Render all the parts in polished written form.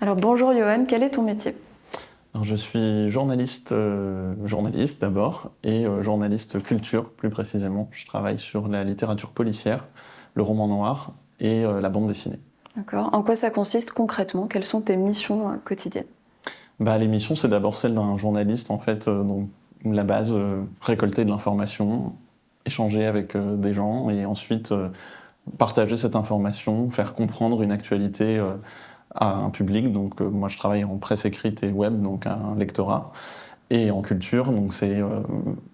Alors bonjour Johan, quel est ton métier? Alors, je suis journaliste d'abord, et journaliste culture plus précisément. Je travaille sur la littérature policière, le roman noir et la bande dessinée. D'accord. En quoi ça consiste concrètement? Quelles sont tes missions quotidiennes? Les missions, c'est d'abord celle d'un journaliste en fait, donc la base, récolter de l'information, échanger avec des gens et ensuite partager cette information, faire comprendre une actualité à un public. Donc moi je travaille en presse écrite et web, donc un lectorat. Et en culture, donc c'est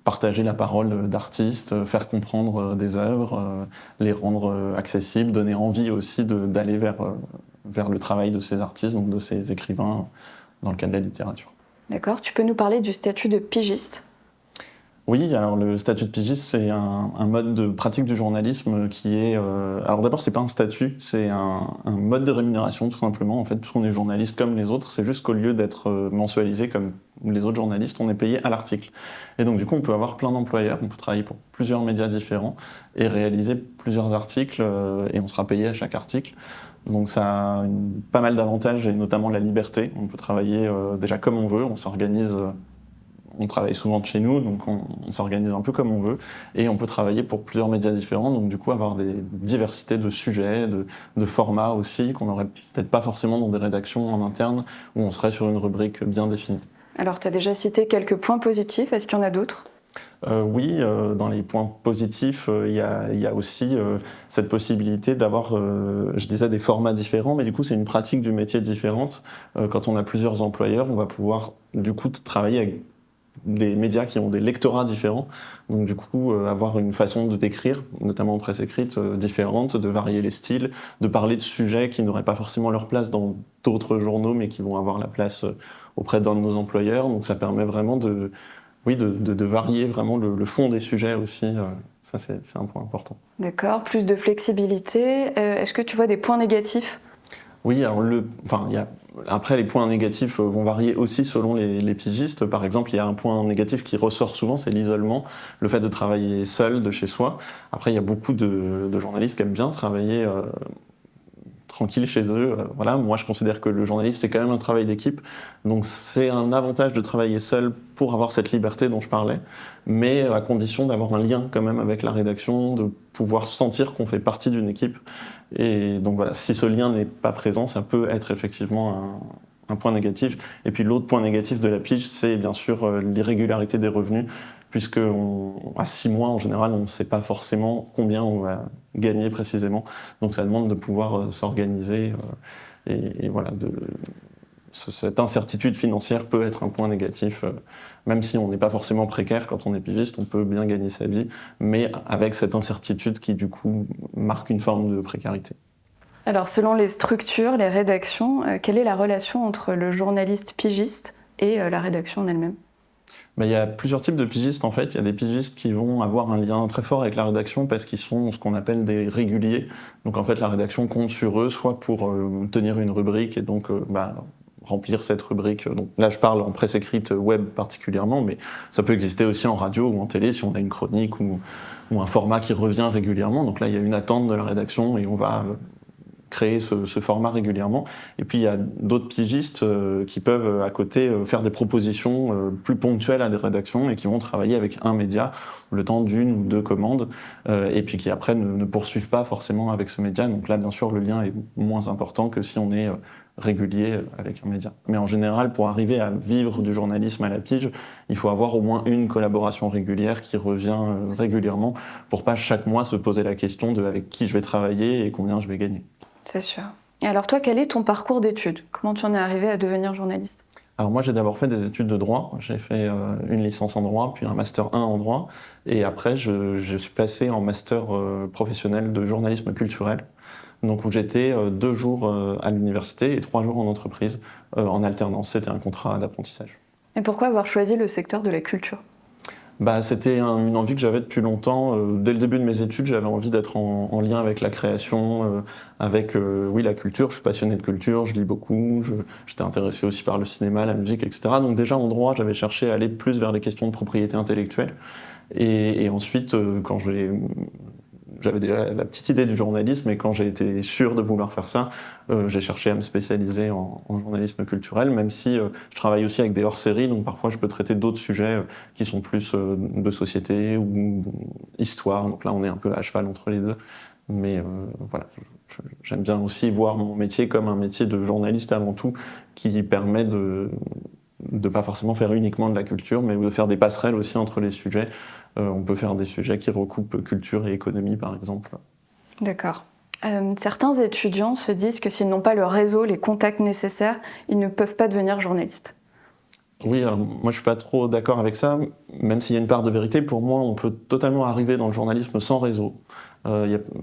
partager la parole d'artistes, faire comprendre des œuvres, les rendre accessibles, donner envie aussi d'aller vers le travail de ces artistes, donc de ces écrivains dans le cadre de la littérature. D'accord. Tu peux nous parler du statut de pigiste? Oui, alors le statut de pigiste, c'est un mode de pratique du journalisme qui est... alors d'abord, c'est pas un statut, c'est un mode de rémunération tout simplement. En fait, puisqu'on est journaliste comme les autres, c'est juste qu'au lieu d'être mensualisé comme les autres journalistes, on est payé à l'article. Et donc du coup, on peut avoir plein d'employeurs, on peut travailler pour plusieurs médias différents et réaliser plusieurs articles et on sera payé à chaque article. Donc ça a pas mal d'avantages et notamment la liberté. On peut travailler déjà comme on veut, on s'organise... on travaille souvent de chez nous, donc on s'organise un peu comme on veut, et on peut travailler pour plusieurs médias différents, donc du coup avoir des diversités de sujets, de formats aussi, qu'on n'aurait peut-être pas forcément dans des rédactions en interne, où on serait sur une rubrique bien définie. Alors tu as déjà cité quelques points positifs, est-ce qu'il y en a d'autres? Oui, dans les points positifs, il y a aussi cette possibilité d'avoir, je disais, des formats différents, mais du coup c'est une pratique du métier différente. Quand on a plusieurs employeurs, on va pouvoir du coup travailler avec des médias qui ont des lectorats différents, donc du coup avoir une façon de décrire, notamment en presse écrite, différente, de varier les styles, de parler de sujets qui n'auraient pas forcément leur place dans d'autres journaux, mais qui vont avoir la place auprès d'un de nos employeurs. Donc ça permet vraiment de varier vraiment le fond des sujets aussi. Ça c'est un point important. D'accord, plus de flexibilité. Est-ce que tu vois des points négatifs? Oui, alors après les points négatifs vont varier aussi selon les pigistes. Par exemple, il y a un point négatif qui ressort souvent, c'est l'isolement, le fait de travailler seul de chez soi. Après, il y a beaucoup de journalistes qui aiment bien travailler tranquille chez eux. Voilà, moi je considère que le journaliste est quand même un travail d'équipe, donc c'est un avantage de travailler seul pour avoir cette liberté dont je parlais, mais à condition d'avoir un lien quand même avec la rédaction, de pouvoir sentir qu'on fait partie d'une équipe. Et donc voilà, si ce lien n'est pas présent, ça peut être effectivement un point négatif. Et puis l'autre point négatif de la pige, c'est bien sûr l'irrégularité des revenus, puisque à 6 mois en général, on ne sait pas forcément combien on va gagner précisément. Donc ça demande de pouvoir s'organiser et voilà, cette incertitude financière peut être un point négatif, même si on n'est pas forcément précaire quand on est pigiste, on peut bien gagner sa vie, mais avec cette incertitude qui du coup marque une forme de précarité. Alors selon les structures, les rédactions, quelle est la relation entre le journaliste pigiste et la rédaction en elle-même? Il y a plusieurs types de pigistes en fait. Il y a des pigistes qui vont avoir un lien très fort avec la rédaction parce qu'ils sont ce qu'on appelle des réguliers. Donc en fait la rédaction compte sur eux soit pour tenir une rubrique et donc remplir cette rubrique. Donc là je parle en presse écrite web particulièrement, mais ça peut exister aussi en radio ou en télé si on a une chronique ou un format qui revient régulièrement. Donc là il y a une attente de la rédaction et on va créer ce format régulièrement. Et puis il y a d'autres pigistes qui peuvent à côté faire des propositions plus ponctuelles à des rédactions et qui vont travailler avec un média le temps d'une ou deux commandes et puis qui après ne poursuivent pas forcément avec ce média. Donc là bien sûr le lien est moins important que si on est régulier avec un média. Mais en général, pour arriver à vivre du journalisme à la pige, il faut avoir au moins une collaboration régulière qui revient régulièrement pour pas chaque mois se poser la question de avec qui je vais travailler et combien je vais gagner. C'est sûr. Et alors toi, quel est ton parcours d'études? Comment tu en es arrivé à devenir journaliste? Alors moi j'ai d'abord fait des études de droit, j'ai fait une licence en droit, puis un master 1 en droit, et après je suis passé en master professionnel de journalisme culturel, donc où j'étais 2 jours à l'université et 3 jours en entreprise, en alternance, c'était un contrat d'apprentissage. Et pourquoi avoir choisi le secteur de la culture? C'était une envie que j'avais depuis longtemps. Dès le début de mes études, j'avais envie d'être en lien avec la création, avec oui, la culture. Je suis passionné de culture, je lis beaucoup, j'étais intéressé aussi par le cinéma, la musique, etc. Donc déjà en droit, j'avais cherché à aller plus vers les questions de propriété intellectuelle. Et ensuite, quand j'ai j'avais déjà la petite idée du journalisme, et quand j'ai été sûr de vouloir faire ça, j'ai cherché à me spécialiser en journalisme culturel, même si je travaille aussi avec des hors-séries, donc parfois je peux traiter d'autres sujets qui sont plus de société ou histoire, donc là on est un peu à cheval entre les deux. Mais voilà, j'aime bien aussi voir mon métier comme un métier de journaliste avant tout, qui permet de pas forcément faire uniquement de la culture, mais de faire des passerelles aussi entre les sujets. On peut faire des sujets qui recoupent culture et économie, par exemple. D'accord. Certains étudiants se disent que s'ils n'ont pas le réseau, les contacts nécessaires, ils ne peuvent pas devenir journalistes. Oui, alors moi je suis pas trop d'accord avec ça, même s'il y a une part de vérité. Pour moi, on peut totalement arriver dans le journalisme sans réseau.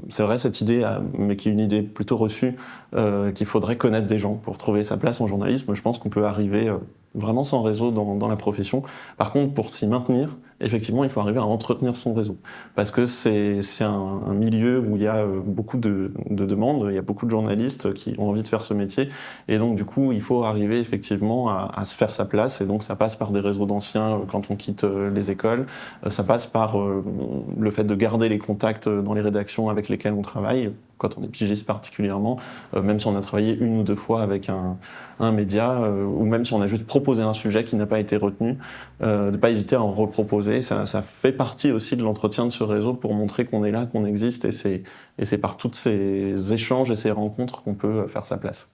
C'est vrai cette idée, mais qui est une idée plutôt reçue, qu'il faudrait connaître des gens pour trouver sa place en journalisme. Je pense qu'on peut arriver vraiment sans réseau dans la profession. Par contre, pour s'y maintenir, effectivement, il faut arriver à entretenir son réseau. Parce que c'est un milieu où il y a beaucoup de demandes, il y a beaucoup de journalistes qui ont envie de faire ce métier. Et donc, du coup, il faut arriver effectivement à se faire sa place. Et donc, ça passe par des réseaux d'anciens quand on quitte les écoles. Ça passe par le fait de garder les contacts dans les rédactions avec lesquelles on travaille, quand on est pigiste particulièrement, même si on a travaillé une ou deux fois avec un média, ou même si on a juste proposé un sujet qui n'a pas été retenu, de ne pas hésiter à en reproposer. Ça fait partie aussi de l'entretien de ce réseau pour montrer qu'on est là, qu'on existe, et c'est par tous ces échanges et ces rencontres qu'on peut faire sa place.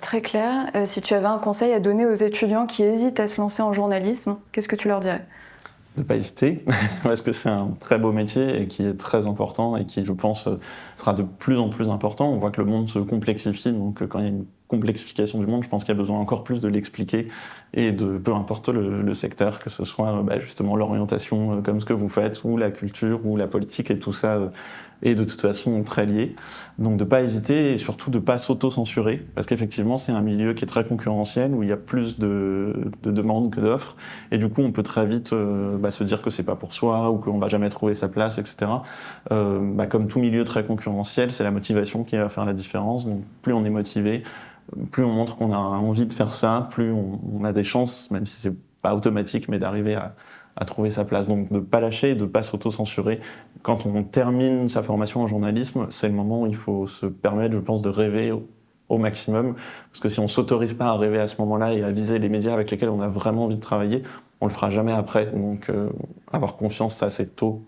Très clair. Si tu avais un conseil à donner aux étudiants qui hésitent à se lancer en journalisme, qu'est-ce que tu leur dirais ? De ne pas hésiter, parce que c'est un très beau métier et qui est très important et qui, je pense, sera de plus en plus important. On voit que le monde se complexifie, donc quand il y a une complexification du monde, je pense qu'il y a besoin encore plus de l'expliquer, et de peu importe le secteur, que ce soit justement l'orientation comme ce que vous faites, ou la culture, ou la politique, et tout ça est de toute façon très lié. Donc de ne pas hésiter, et surtout de ne pas s'auto-censurer, parce qu'effectivement c'est un milieu qui est très concurrentiel, où il y a plus de demandes que d'offres, et du coup on peut très vite se dire que c'est pas pour soi, ou qu'on va jamais trouver sa place, etc. Comme tout milieu très concurrentiel, c'est la motivation qui va faire la différence. Donc plus on est motivé, plus on montre qu'on a envie de faire ça, plus on a des chances, même si c'est pas automatique, mais d'arriver à trouver sa place. Donc de ne pas lâcher et de ne pas s'auto-censurer. Quand on termine sa formation en journalisme, c'est le moment où il faut se permettre, je pense, de rêver au maximum. Parce que si on ne s'autorise pas à rêver à ce moment-là et à viser les médias avec lesquels on a vraiment envie de travailler, on ne le fera jamais après. Donc avoir confiance assez tôt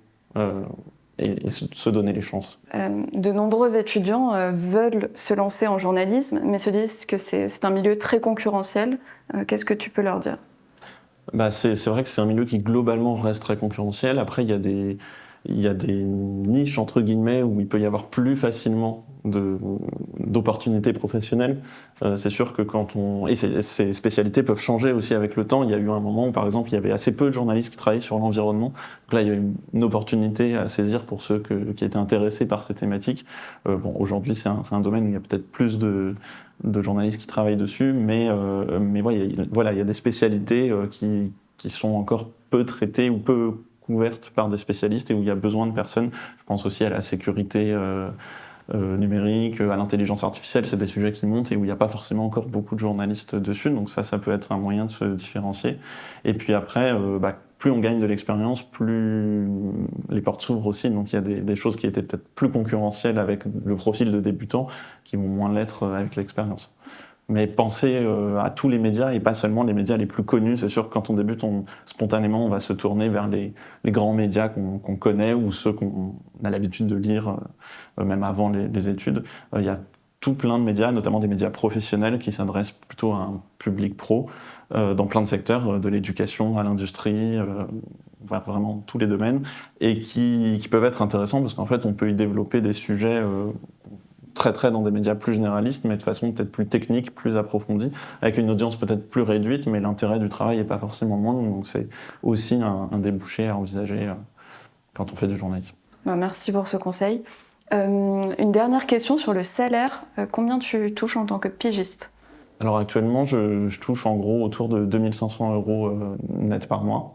et se donner les chances. De nombreux étudiants veulent se lancer en journalisme, mais se disent que c'est un milieu très concurrentiel. Qu'est-ce que tu peux leur dire ? C'est vrai que c'est un milieu qui globalement reste très concurrentiel. Après, il y a des niches, entre guillemets, où il peut y avoir plus facilement d'opportunités professionnelles. C'est sûr que et ces spécialités peuvent changer aussi avec le temps. Il y a eu un moment où, par exemple, il y avait assez peu de journalistes qui travaillaient sur l'environnement. Donc là, il y a eu une opportunité à saisir pour ceux qui étaient intéressés par ces thématiques. Aujourd'hui, c'est un domaine où il y a peut-être plus de journalistes qui travaillent dessus, mais voilà, il y a des spécialités qui sont encore peu traitées ou peu couvertes par des spécialistes, et où il y a besoin de personnes. Je pense aussi à la sécurité numérique, à l'intelligence artificielle. C'est des sujets qui montent et où il n'y a pas forcément encore beaucoup de journalistes dessus, donc ça peut être un moyen de se différencier. Et puis après, plus on gagne de l'expérience, plus les portes s'ouvrent aussi. Donc il y a des choses qui étaient peut-être plus concurrentielles avec le profil de débutant, qui vont moins l'être avec l'expérience. Mais penser à tous les médias, et pas seulement les médias les plus connus. C'est sûr que quand on débute, spontanément, on va se tourner vers les grands médias qu'on connaît, ou ceux qu'on a l'habitude de lire même avant les études. Il y a tout plein de médias, notamment des médias professionnels, qui s'adressent plutôt à un public pro, dans plein de secteurs, de l'éducation à l'industrie, vraiment tous les domaines, et qui peuvent être intéressants, parce qu'en fait on peut y développer des sujets très dans des médias plus généralistes, mais de façon peut-être plus technique, plus approfondie, avec une audience peut-être plus réduite, mais l'intérêt du travail n'est pas forcément moindre. Donc c'est aussi un débouché à envisager quand on fait du journalisme. Merci pour ce conseil. Une dernière question sur le salaire. Combien tu touches en tant que pigiste ? Alors actuellement, je touche en gros autour de 2500 € net par mois.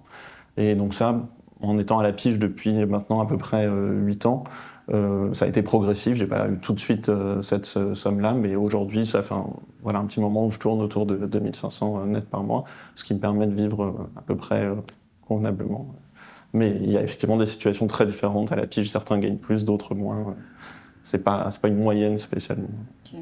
Et donc ça, en étant à la pige depuis maintenant à peu près 8 ans, ça a été progressif. J'ai pas eu tout de suite cette somme-là, mais aujourd'hui, ça fait un petit moment où je tourne autour de 2500 net par mois, ce qui me permet de vivre à peu près convenablement Mais il y a effectivement des situations très différentes à la pige. Certains gagnent plus, d'autres moins. C'est pas une moyenne spécialement. Ok.